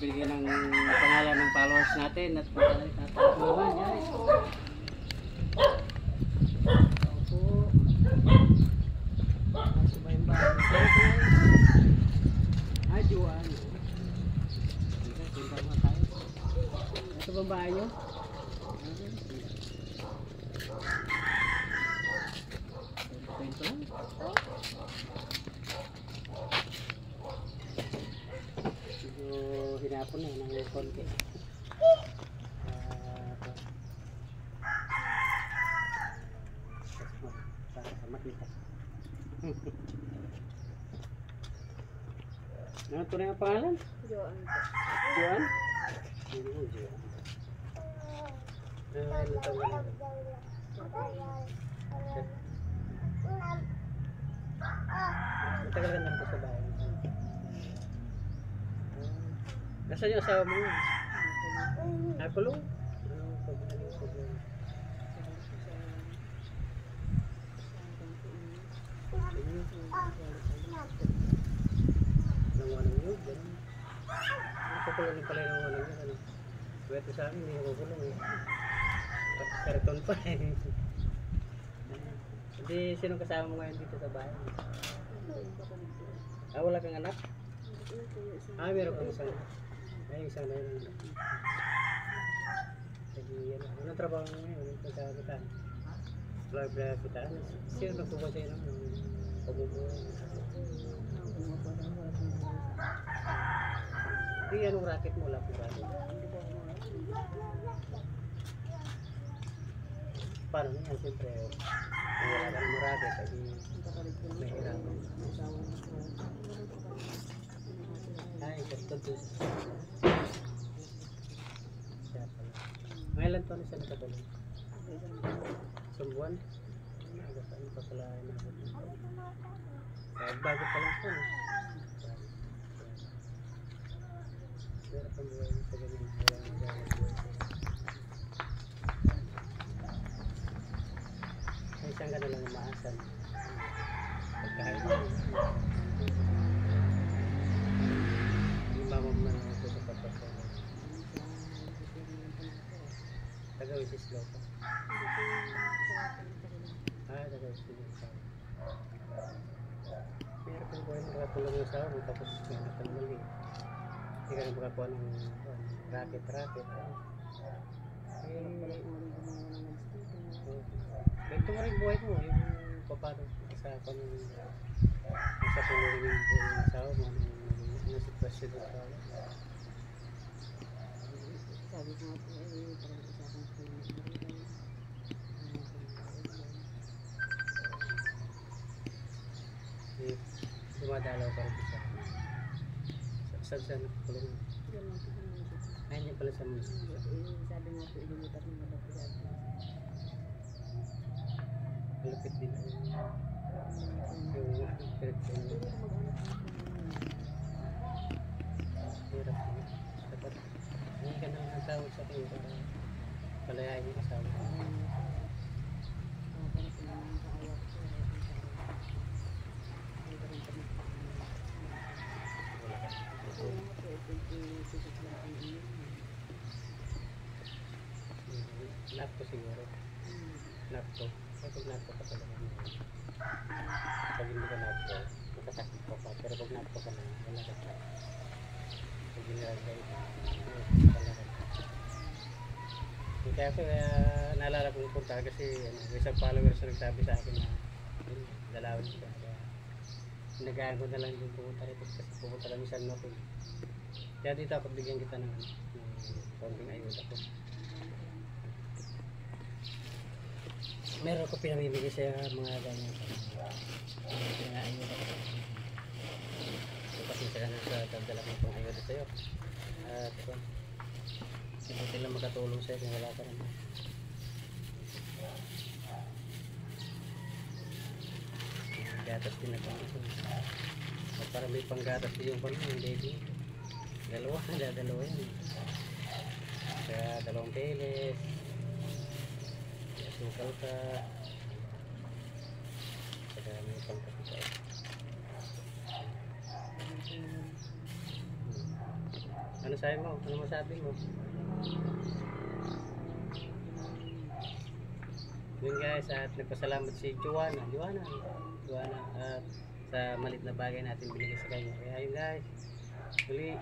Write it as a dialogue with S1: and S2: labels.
S1: bigyan ng pangalan ng followers natin at tatulungan guys. Opo. Sumayin ba? Ay, Juan. Punta mo tayo. Ito ba bahay nyo? Kwento lang. Hinapon na ng konti. Para makita. Ano ito na yung pangalan?
S2: Joan.
S1: Juan? Juan. Ilan taon ka na? Matagal ka na ito sa bahay. Nasaan yung asawa mo? Kulong? Anong problema? Nanguanang yun, gano'n. Pakulong pala yung nanguanang yun, ano. Pwede sa amin, hindi ako kulong eh. Karton pa eh. Hindi, sinong kasama mo ngayon dito sa bahay? Wala kang anak? Meron kang isang. Ay, isang na yun. Sige, yan. Anong trabaho mo ngayon? Anong pagkakitaan? Pagkakitaan? Sino nagpupo sa'yo ng pagbubuhay? Hindi, anong racket mo? Wala po ba? Paano yan? Siyempre, kung wala ka ng racket, ay mahirapan. Ay, ganito doon. Ngayon to na siya nakabalik. Isang buwan. Ano pa pala inabot mo? Bago pa lang po. Pero kung buhay mo sa ganyan, walang magagawa buhay. Ay, isang ka na lang umaasan. Pagkain mo. Mamam na lang ito sa pagkakas. Tagawis is low pa. Tagawis is low pa. Pero kung buhay mo nakatulong yung sawa mo, tapos may nakalmali. Hindi ka na makakuha ng racket. Ito mo rin buhay mo, yung papano sa tulong yung sawa mo, ano sitwasyon mo pa.
S2: Sabi ko nga po eh, parang isa akong
S1: dumadalaw pa rin siya. Saan siya nakakulong? Ay, hindi pala sa munisipyo.
S2: Sabi nga po, ilimutat ng mga dati.
S1: Malapit din ang yung direksyon mo. Hirap mo. Dapat hindi ka nang nasawag sa kayo para palayain yung asawa. Napto siguro. Napto. Pag napto ka talaga. Pag hindi ka napto, makasakit ka pa. Pero pag napto ka na, wala ka pa. Pag ginirag kayo, wala ka pa. Kaya ako, naalala kong punta kasi isang followers na nagsabi sa akin na dalawin siya. Nagaan ko na lang yung pumunta rito kasi pumunta lang yung San Notin. Kaya dito ako bigyan kita ng konting ayuda ko. Meron ko pinamimigay sa mga ganyan. Ayuda ko. So, pasensya ka na sa dagdala ko itong ayuda sa'yo. At sibuti lang makatulong sa'yo kung wala ka naman. Gatas din ako. Para may panggatas din yung pala, hindi din. Dalawa yan. Kaya 2 peles. Sukal ka. Kaya may pangkapi ka. Ano sabi mo? Ano masabi mo? Yun guys, at nagpasalamat si Joanna at sa malit na bagay natin binigay sa kanya. Kaya yun guys, muli